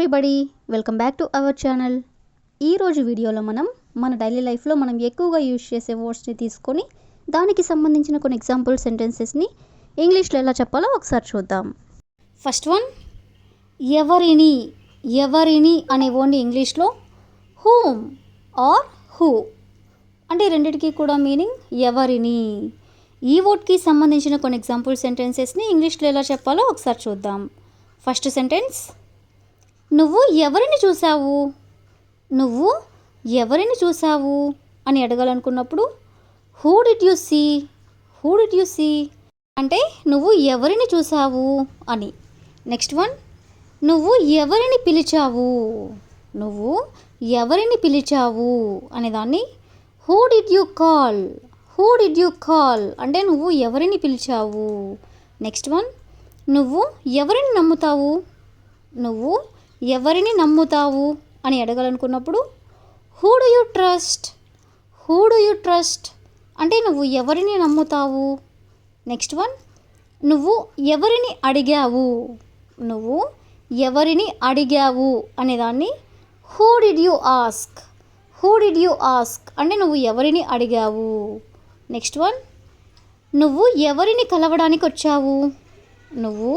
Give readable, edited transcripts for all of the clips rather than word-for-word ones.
Everybody, welcome back to our channel. ఈరోజు వీడియోలో మన డైలీ లైఫ్లో మనం ఎక్కువగా యూజ్ చేసే వర్డ్స్ని తీసుకొని దానికి సంబంధించిన కొన్ని ఎగ్జాంపుల్ సెంటెన్సెస్ని ఇంగ్లీష్లో ఎలా చెప్పాలో ఒకసారి చూద్దాం. ఫస్ట్ వన్, ఎవరిని. ఎవరిని అనే వర్డ్ని ఇంగ్లీష్లో హూమ్ ఆర్ హూ అంటే రెండిటికి కూడా మీనింగ్ ఎవరిని. ఈ వర్డ్కి సంబంధించిన కొన్ని ఎగ్జాంపుల్ సెంటెన్సెస్ని ఇంగ్లీష్లో ఎలా చెప్పాలో ఒకసారి చూద్దాం. ఫస్ట్ సెంటెన్స్, నువ్వు ఎవరిని చూసావు. నువ్వు ఎవరిని చూసావు అని అడగాలనుకున్నప్పుడు who did you see. Who did you see అంటే నువ్వు ఎవరిని చూసావు అని. నెక్స్ట్ వన్, నువ్వు ఎవరిని పిలిచావు. నువ్వు ఎవరిని పిలిచావు అనేదాన్ని who did you call. Who did you call అంటే నువ్వు ఎవరిని పిలిచావు. నెక్స్ట్ వన్, నువ్వు ఎవరిని నమ్ముతావు. నువ్వు ఎవరిని నమ్ముతావు అని అడగాలనుకున్నప్పుడు who do you trust. Who do you trust అంటే నువ్వు ఎవరిని నమ్ముతావు. నెక్స్ట్ వన్, నువ్వు ఎవరిని అడిగావు. నువ్వు ఎవరిని అడిగావు అనేదాన్ని who did you ask. Who did you ask అంటే నువ్వు ఎవరిని అడిగావు. నెక్స్ట్ వన్, నువ్వు ఎవరిని కలవడానికి వచ్చావు. నువ్వు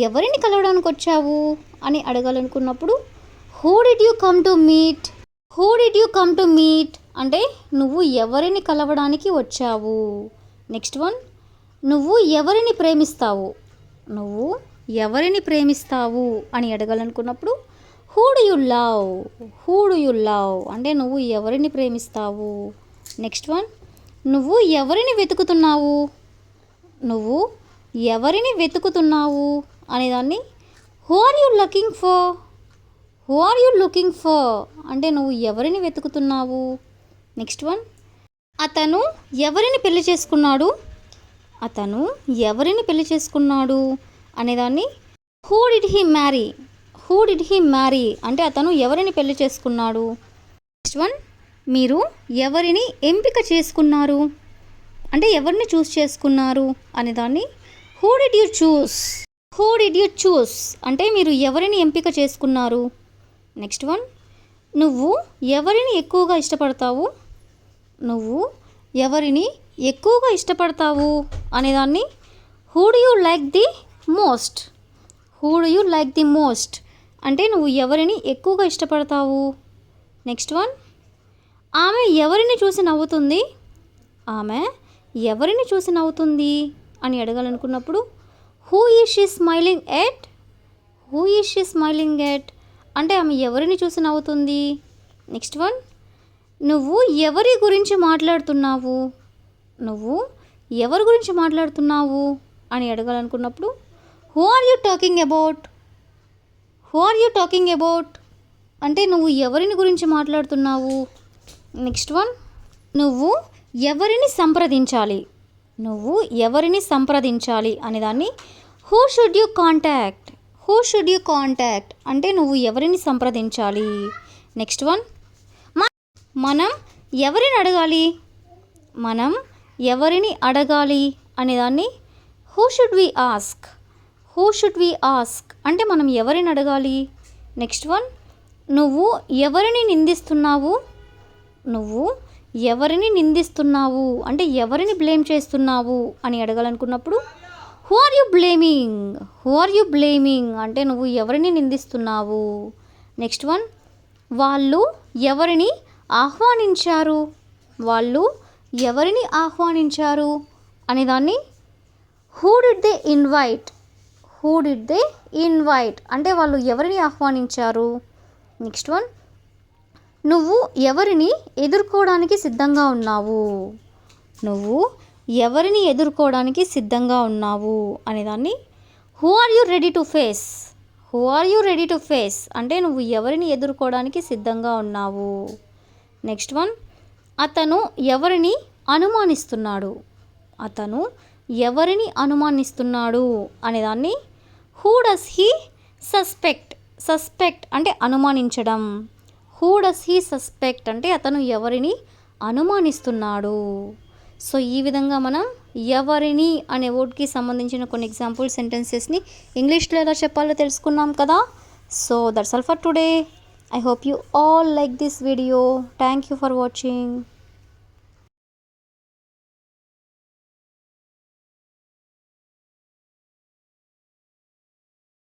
ఎవరిని కలవడానికి వచ్చావు అని అడగాలనుకున్నప్పుడు who did you come to meet. Who did you come to meet అంటే నువ్వు ఎవరిని కలవడానికి వచ్చావు. నెక్స్ట్ వన్, నువ్వు ఎవరిని ప్రేమిస్తావు. నువ్వు ఎవరిని ప్రేమిస్తావు అని అడగాలనుకున్నప్పుడు who do you love. Who do you love అంటే నువ్వు ఎవరిని ప్రేమిస్తావు. నెక్స్ట్ వన్, నువ్వు ఎవరిని వెతుకుతున్నావు. నువ్వు ఎవరిని వెతుకుతున్నావు అనేదాన్ని who are you looking for. Who are you looking for అంటే నువ్వు ఎవరిని వెతుకుతున్నావు. నెక్స్ట్ వన్, అతను ఎవరిని పెళ్లి చేసుకున్నాడు. అతను ఎవరిని పెళ్లి చేసుకున్నాడు అనేదాన్ని who did he marry. Who did he marry అంటే అతను ఎవరిని పెళ్లి చేసుకున్నాడు. నెక్స్ట్ వన్, మీరు ఎవరిని ఎంపిక చేసుకున్నారు అంటే ఎవరిని చూస్ చేసుకున్నారు అనేదాన్ని who did you choose. Who did you choose అంటే మీరు ఎవరిని ఎంపిక చేసుకున్నారు. నెక్స్ట్ వన్, నువ్వు ఎవరిని ఎక్కువగా ఇష్టపడతావు. నువ్వు ఎవరిని ఎక్కువగా ఇష్టపడతావు అనేదాన్ని who do you like the most. Who do you like the most అంటే నువ్వు ఎవరిని ఎక్కువగా ఇష్టపడతావు. నెక్స్ట్ వన్, ఆమె ఎవరిని చూసి నవ్వుతుంది. ఆమె ఎవరిని చూసి నవ్వుతుంది అని అడగాలనుకున్నప్పుడు who is she smiling at. Who is she smiling at అంటే ఆమె ఎవరిని చూసి నవ్వుతుంది. నెక్స్ట్ వన్, నువ్వు ఎవరి గురించి మాట్లాడుతున్నావు. నువ్వు ఎవరి గురించి మాట్లాడుతున్నావు అని అడగాలనుకున్నప్పుడు who are you talking about. Who are you talking about అంటే నువ్వు ఎవరిని గురించి మాట్లాడుతున్నావు. నెక్స్ట్ వన్, నువ్వు ఎవరిని సంప్రదించాలి. నువ్వు ఎవరిని సంప్రదించాలి అనేదాన్ని who should you contact. Who should you contact అంటే నువ్వు ఎవరిని సంప్రదించాలి. నెక్స్ట్ వన్, మనం ఎవరిని అడగాలి. మనం ఎవరిని అడగాలి అనేదాన్ని who should we ask. Who should we ask అంటే మనం ఎవరిని అడగాలి. నెక్స్ట్ వన్, నువ్వు ఎవరిని నిందిస్తున్నావు. నువ్వు ఎవరిని నిందిస్తున్నావు అంటే ఎవరిని బ్లేమ్ చేస్తున్నావు అని అడగాలనుకున్నప్పుడు who are you blaming. Who are you blaming అంటే నువ్వు ఎవరిని నిందిస్తున్నావు. నెక్స్ట్ వన్, వాళ్ళు ఎవరిని ఆహ్వానించారు. వాళ్ళు ఎవరిని ఆహ్వానించారు అనేదాన్ని who did they invite. Who did they invite అంటే వాళ్ళు ఎవరిని ఆహ్వానించారు. నెక్స్ట్ వన్, నువ్వు ఎవరిని ఎదుర్కోవడానికి సిద్ధంగా ఉన్నావు. నువ్వు ఎవరిని ఎదుర్కోవడానికి సిద్ధంగా ఉన్నావు అనేదాన్ని who are you ready to face. Who are you ready to face అంటే నువ్వు ఎవరిని ఎదుర్కోవడానికి సిద్ధంగా ఉన్నావు. నెక్స్ట్ వన్, అతను ఎవరిని అనుమానిస్తున్నాడు. అతను ఎవరిని అనుమానిస్తున్నాడు అనేదాన్ని who does he suspect. Suspect అంటే అనుమానించడం. హూ డస్ హీ సస్పెక్ట్ అంటే అతను ఎవరిని అనుమానిస్తున్నాడు. సో ఈ విధంగా మనం ఎవరిని అనే వర్డ్కి సంబంధించిన కొన్ని ఎగ్జాంపుల్ సెంటెన్సెస్ని ఇంగ్లీష్లో ఎలా చెప్పాలో తెలుసుకున్నాం కదా. So that's all for today. I hope you all like this video. Thank you for watching.